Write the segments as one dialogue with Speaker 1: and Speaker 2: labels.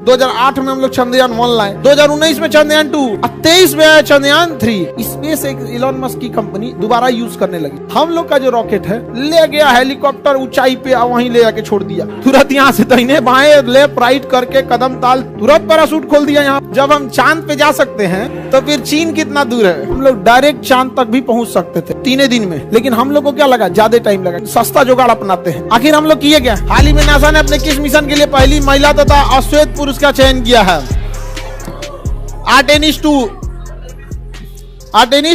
Speaker 1: 2008 में हम लोग चंद्रयान 1 लाए, 2019 में चंद्रयान 2, 23 में आया चंद्रयान 3। स्पेस एक इलॉन मस्क की कंपनी दोबारा यूज करने लगी। हम लोग का जो रॉकेट है ले गया हेलीकॉप्टर ऊंचाई पे, वहीं ले जाके छोड़ दिया। तुरंत यहाँ से दाहिने बाएं लेफ्ट राइट करके कदम ताल तुरंत पैराशूट खोल दिया। यहाँ जब हम चांद पे जा सकते हैं तो फिर चीन कितना दूर है। हम लोग डायरेक्ट चांद तक भी पहुंच सकते थे 3 दिन में, लेकिन हम लोग को क्या लगा, ज्यादा टाइम लगा, सस्ता जुगाड़ अपनाते हैं। आखिर हम लोग किए क्या? हाल ही में नासा ने अपने किस मिशन के लिए पहली महिला तथा अश्वेत पुरुष का चयन किया है? आर्टेमिस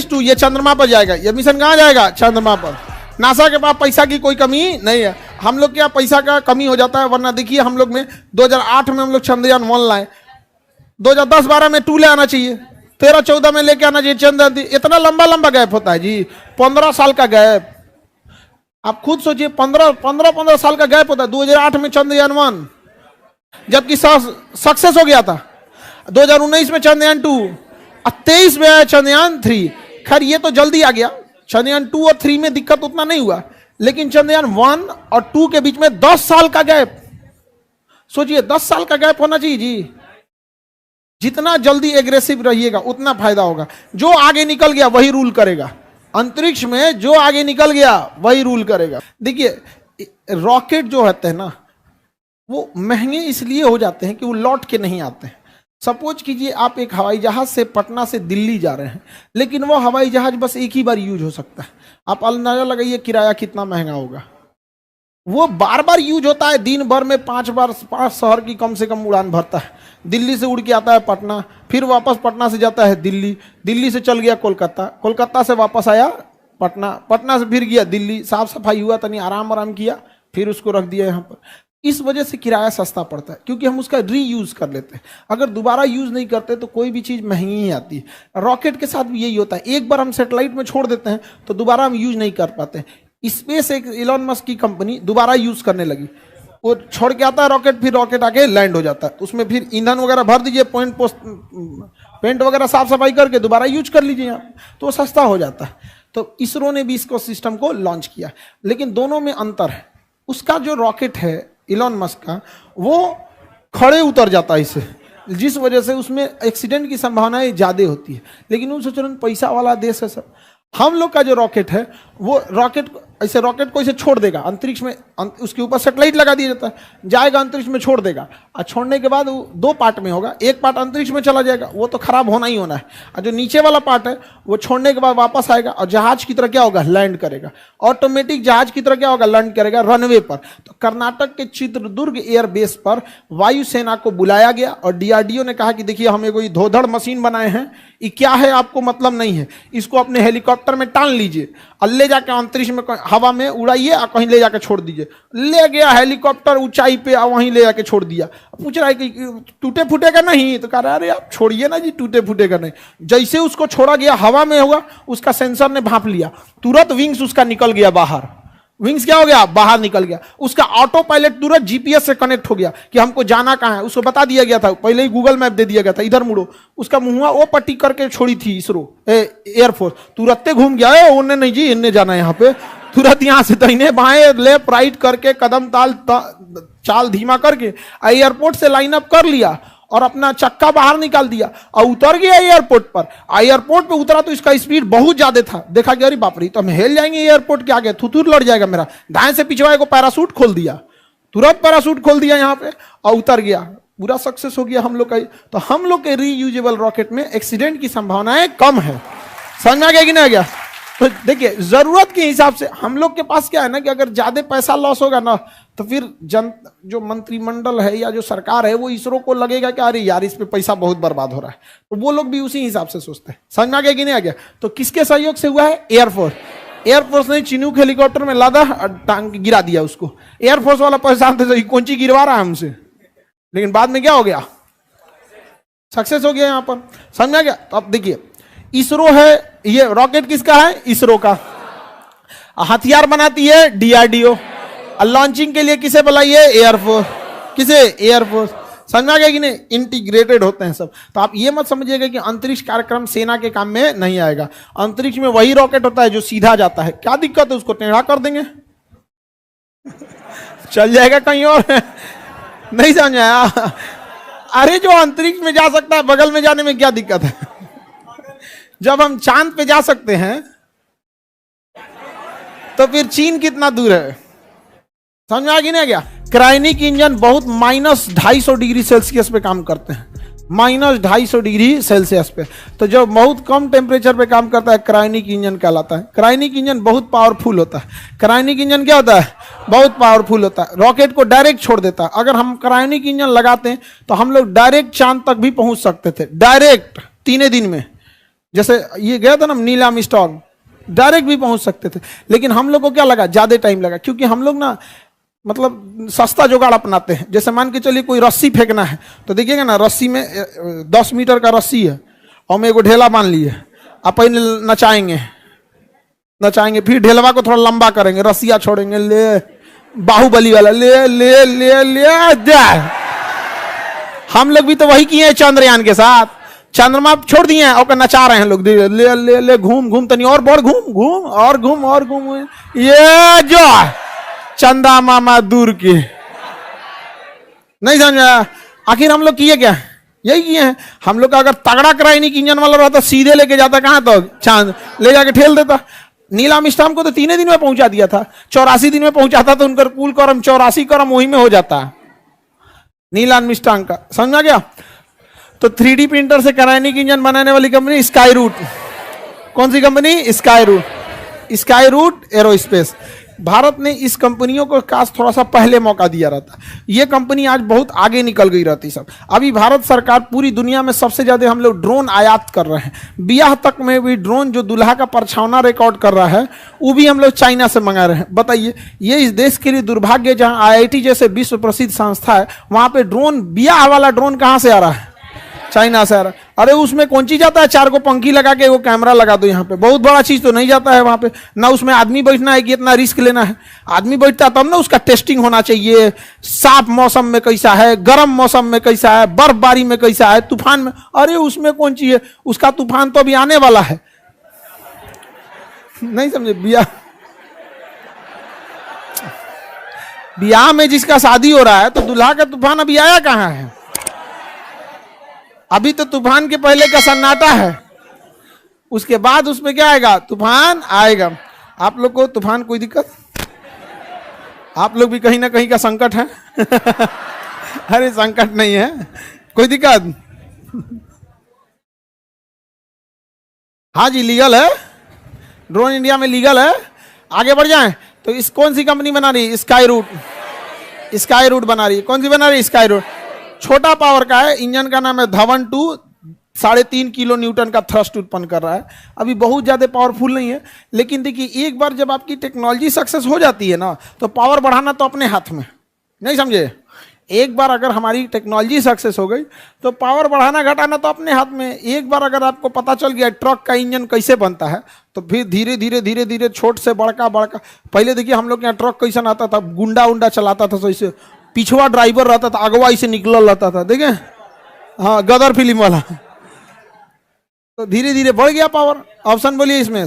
Speaker 1: 2 ये चंद्रमा पर जाएगा। ये मिशन कहां जाएगा? चंद्रमा पर। नासा के पास पैसा की कोई कमी नहीं है। हम लोग क्या पैसा का कमी हो जाता है, वरना देखिए हम लोग में 2008 में हम लोग चंद्रयान 1 लाए, 2010-12 में 2 ले आना चाहिए, 13-14 में लेके आना चाहिए चंद्रयान 3। इतना लंबा गैप होता है जी, 15 साल का गैप। आप खुद सोचिए, 15 साल का गैप होता है। 2008 में चंद्रयान 1 जबकि सक्सेस हो गया था, 2019 में चंद्रयान 2, 23 में आया चंद्रयान 3। खैर ये तो जल्दी आ गया। चंद्रयान 2 और 3 में दिक्कत उतना नहीं हुआ, लेकिन चंद्रयान 1 और 2 के बीच में 10 साल का गैप। सोचिए 10 साल का गैप होना चाहिए जी। जितना जल्दी एग्रेसिव रहिएगा उतना फायदा होगा। जो आगे निकल गया वही रूल करेगा। अंतरिक्ष में जो आगे निकल गया वही रूल करेगा। देखिए रॉकेट जो होते हैं ना, वो महंगे इसलिए हो जाते हैं कि वो लौट के नहीं आते हैं। सपोज कीजिए आप एक हवाई जहाज से पटना से दिल्ली जा रहे हैं, लेकिन वो हवाई जहाज बस एक ही बार यूज हो सकता है। आप अंदाजा लगाइए किराया कितना महंगा होगा। वो बार बार यूज होता है, दिन भर में 5 शहर की कम से कम उड़ान भरता है। दिल्ली से उड़ के आता है पटना, फिर वापस पटना से जाता है दिल्ली, दिल्ली से चल गया कोलकाता, कोलकाता से वापस आया पटना, पटना से फिर गया दिल्ली, साफ सफाई हुआ, तनी आराम किया, फिर उसको रख दिया यहाँ पर। इस वजह से किराया सस्ता पड़ता है, क्योंकि हम उसका रीयूज कर लेते हैं। अगर दोबारा यूज नहीं करते तो कोई भी चीज़ महंगी ही आती है। रॉकेट के साथ भी यही होता है, एक बार हम सैटेलाइट में छोड़ देते हैं तो दोबारा हम यूज नहीं कर पाते। स्पेस एक इलॉन मस्क की कंपनी दोबारा यूज करने लगी। वो छोड़ के आता है रॉकेट, फिर रॉकेट आके लैंड हो जाता है, उसमें फिर ईंधन वगैरह भर दीजिए, पेंट वगैरह साफ सफाई करके दोबारा यूज कर लीजिए यहाँ, तो वो सस्ता हो जाता है। तो इसरो ने भी इसको सिस्टम को लॉन्च किया, लेकिन दोनों में अंतर है। उसका जो रॉकेट है इलॉन मस्क का, वो खड़े उतर जाता है इससे, जिस वजह से उसमें एक्सीडेंट की संभावनाएं ज़्यादा होती है। लेकिन उन सोच पैसा वाला देश है सब। हम लोग का जो रॉकेट है, वो रॉकेट को ऐसे छोड़ देगा अंतरिक्ष में, उसके ऊपर सैटेलाइट लगा दिया जाता है, जाएगा अंतरिक्ष में, छोड़ देगा, और छोड़ने के बाद वो 2 पार्ट में होगा। एक पार्ट अंतरिक्ष में चला जाएगा, वो तो खराब होना ही होना है, और जो नीचे वाला पार्ट है वो छोड़ने के बाद वापस आएगा और जहाज की तरह क्या होगा, लैंड करेगा। ऑटोमेटिक जहाज की तरह क्या होगा, लैंड करेगा रनवे पर। तो कर्नाटक के चित्रदुर्ग एयरबेस पर वायुसेना को बुलाया गया और DRDO ने कहा कि देखिए हमें कोई धोधड़ मशीन बनाए हैं, ये क्या है आपको मतलब नहीं है, इसको अपने हेलीकॉप्टर में टान लीजिए और ले जाकर अंतरिक्ष में हवा में उड़ाइए और कहीं ले जाकर छोड़ दीजिए। ले गया हेलीकॉप्टर ऊंचाई पे और वहीं ले जाके छोड़ दिया। पूछ रहा है कि टूटे फूटेगा नहीं, तो कह रहा है अरे आप छोड़िए ना जी, टूटे फूटेगा नहीं। जैसे उसको छोड़ा गया हवा में होगा, उसका सेंसर ने भांप लिया, तुरंत विंग्स उसका निकल गया बाहर। विंग्स क्या हो गया, बाहर निकल गया। उसका ऑटो पायलट तुरंत GPS से कनेक्ट हो गया कि हमको जाना कहाँ है, उसको बता दिया गया था, पहले ही गूगल मैप दे दिया गया था, इधर मुड़ो। उसका मुंह वो पट्टी करके छोड़ी थी इसरो एयरफोर्स, तुरंत घूम गया, उन्हें नहीं जी इन्हें जाना है यहाँ पे, तुरंत यहाँ से दाहिने बाएं लेफ्ट राइट करके कदम ताल चाल धीमा करके एयरपोर्ट से लाइन अप कर लिया और अपना चक्का बाहर निकाल दिया और उतर गया एयरपोर्ट पर। एयरपोर्ट पे उतरा तो इसका स्पीड बहुत ज्यादा था, देखा कि अरे बाप रे, तो हम हिल जाएंगे एयरपोर्ट के आगे, थुथुर लड़ जाएगा मेरा। दाएं से पिछवाए को पैराशूट खोल दिया, तुरंत पैराशूट खोल दिया यहाँ पे और उतर गया, पूरा सक्सेस हो गया हम लोग का। तो हम लोग के रीयूजेबल रॉकेट में एक्सीडेंट की संभावनाएं कम है। समझ में आ गया कि नहीं आ गया? तो देखिए जरूरत के हिसाब से हम लोग के पास क्या है ना, कि अगर ज्यादा पैसा लॉस होगा ना, तो फिर जो मंत्रिमंडल है या जो सरकार है, वो इसरो को लगेगा कि अरे यार इस पे पैसा बहुत बर्बाद हो रहा है, तो वो लोग भी उसी हिसाब से सोचते हैं। समझ में आ गया कि नहीं आ गया? तो किसके सहयोग से हुआ है? एयरफोर्स ने चिनूक हेलीकॉप्टर में लादा और टांग गिरा दिया उसको। एयरफोर्स वाला परेशान थे, कौन सी गिरवा रहा है हमसे, लेकिन बाद में क्या हो गया, सक्सेस हो गया यहाँ पर। समझ में आ गया? तो अब देखिए इसरो है, ये रॉकेट किसका है? इसरो का। हथियार बनाती है DRDO, और लॉन्चिंग के लिए किसे बुलाइए? एयरफोर्स। किसे? एयरफोर्स। समझ में आ गया कि नहीं? इंटीग्रेटेड होते हैं सब। तो आप ये मत समझिएगा कि अंतरिक्ष कार्यक्रम सेना के काम में नहीं आएगा। अंतरिक्ष में वही रॉकेट होता है जो सीधा जाता है, क्या दिक्कत है, उसको टेढ़ा कर देंगे चल जाएगा कहीं और नहीं समझ आया? अरे जो अंतरिक्ष में जा सकता है बगल में जाने में क्या दिक्कत है? जब हम चांद पे जा सकते हैं तो फिर चीन कितना दूर है? समझ में आ गई नहीं गया? क्रायोनिक इंजन बहुत -250 डिग्री सेल्सियस पे काम करते हैं, -250 डिग्री सेल्सियस पे। तो जो बहुत कम टेम्परेचर पे काम करता है क्रायोनिक इंजन कहलाता है। क्रायोनिक इंजन बहुत पावरफुल होता है। क्रायोनिक इंजन क्या होता है? बहुत पावरफुल होता है, रॉकेट को डायरेक्ट छोड़ देता है। अगर हम क्रायोनिक इंजन लगाते हैं तो हम लोग डायरेक्ट चांद तक भी पहुंच सकते थे, डायरेक्ट 3 दिन में। जैसे ये गया था ना नील आर्मस्ट्रांग, डायरेक्ट भी पहुंच सकते थे। लेकिन हम लोग को क्या लगा, ज्यादा टाइम लगा, क्योंकि हम लोग ना मतलब सस्ता जुगाड़ अपनाते हैं। जैसे मान के चलिए कोई रस्सी फेंकना है तो देखिएगा ना, रस्सी में 10 मीटर का रस्सी है और मैं एगो ढेला बांध लिए, आप पहले नचाएंगे, फिर ढेलवा को थोड़ा लंबा करेंगे, रस्सिया छोड़ेंगे, ले बाहुबली वाला ले ले ले ले जाए। हम लोग भी तो वही किए हैं चंद्रयान के साथ, चंद्रमा छोड़ दिए हैं और नचा रहे हैं लोग, ले ले ले घूम घूम तनी और बढ़, घूम घूम और घूम और घूम, ये जो चंदा मामा दूर के। नहीं समझा? आखिर हम लोग किए क्या? यही किए हैं। हम लोग का अगर तगड़ा क्रायोनिक इंजन वाला रहता सीधे लेके जाता कहां तक, चांद ले जाके ठेल देता। नील आर्मस्ट्रांग को तो 3 दिन में पहुंचा दिया था, 84 दिन में पहुंचाता तो उनका कुल क्रम 84 क्रम वही में हो जाता नील आर्मस्ट्रांग का। समझ आ गया? तो 3D प्रिंटर से क्रायोनिक इंजन बनाने वाली कंपनी स्काई रूट। कौन सी company? Skyroot. Skyroot Aerospace. Bharat ने इस कंपनियों को काश थोड़ा सा पहले मौका दिया रहता। ये कंपनी आज बहुत आगे निकल गई रहती सब। अभी भारत सरकार पूरी दुनिया में सबसे ज्यादा हम लोग ड्रोन आयात कर रहे हैं। ब्याह तक में भी ड्रोन, जो दुल्हा का परछावना रिकॉर्ड कर रहा है, वो भी हम लोग चाइना से मंगा रहे हैं। बताइए, ये इस देश के लिए दुर्भाग्य। जहां IIT जैसे विश्व प्रसिद्ध संस्था है, वहां पे ड्रोन, ब्याह वाला ड्रोन कहां से आ रहा है? चाइना से आ रहा है। अरे उसमें कौन चीज जाता है? 4 को पंखी लगा के वो कैमरा लगा दो यहाँ पे, बहुत बड़ा चीज तो नहीं जाता है वहां पे ना। उसमें आदमी बैठना है कि इतना रिस्क लेना है? आदमी बैठता तब ना उसका टेस्टिंग होना चाहिए, साफ मौसम में कैसा है, गर्म मौसम में कैसा है, बर्फबारी में कैसा है, तूफान में। अरे उसमें कौन चीज है? उसका तूफान तो अभी आने वाला है। नहीं समझे? ब्याह में जिसका शादी हो रहा है तो दूल्हा का तूफान अभी आया कहां है? अभी तो तूफान के पहले का सन्नाटा है, उसके बाद उसमें क्या आएगा? तूफान आएगा। आप लोग को तूफान कोई दिक्कत? आप लोग भी कहीं ना कहीं का संकट है? अरे संकट नहीं है, कोई दिक्कत? हाँ जी, लीगल है, ड्रोन इंडिया में लीगल है। आगे बढ़ जाएं तो इस कौन सी कंपनी बना रही है? Sky root. स्काई रूट बना रही है। कौन सी बना रही है? Sky root. छोटा पावर का है, इंजन का नाम है धवन 2, 3.5 किलो न्यूटन का थ्रस्ट उत्पन्न कर रहा है। अभी बहुत ज्यादा पावरफुल नहीं है, लेकिन देखिए एक बार जब आपकी टेक्नोलॉजी सक्सेस हो जाती है ना, तो पावर बढ़ाना तो अपने हाथ में। नहीं समझे? एक बार अगर हमारी टेक्नोलॉजी सक्सेस हो गई तो पावर बढ़ाना घटाना तो अपने हाथ में। एक बार अगर आपको पता चल गया ट्रक का इंजन कैसे बनता है, तो फिर धीरे धीरे धीरे धीरे छोट से बड़का बड़का। पहले देखिए हम लोग के यहाँ ट्रक कैसा आता था, गुंडा उंडा चलाता था, तो इसे पिछवा ड्राइवर रहता था, अगवा इसे निकल रहता था, देखे? हाँ, गदर फिल्म वाला। तो धीरे धीरे बढ़ गया पावर। ऑप्शन बोलिए इसमें।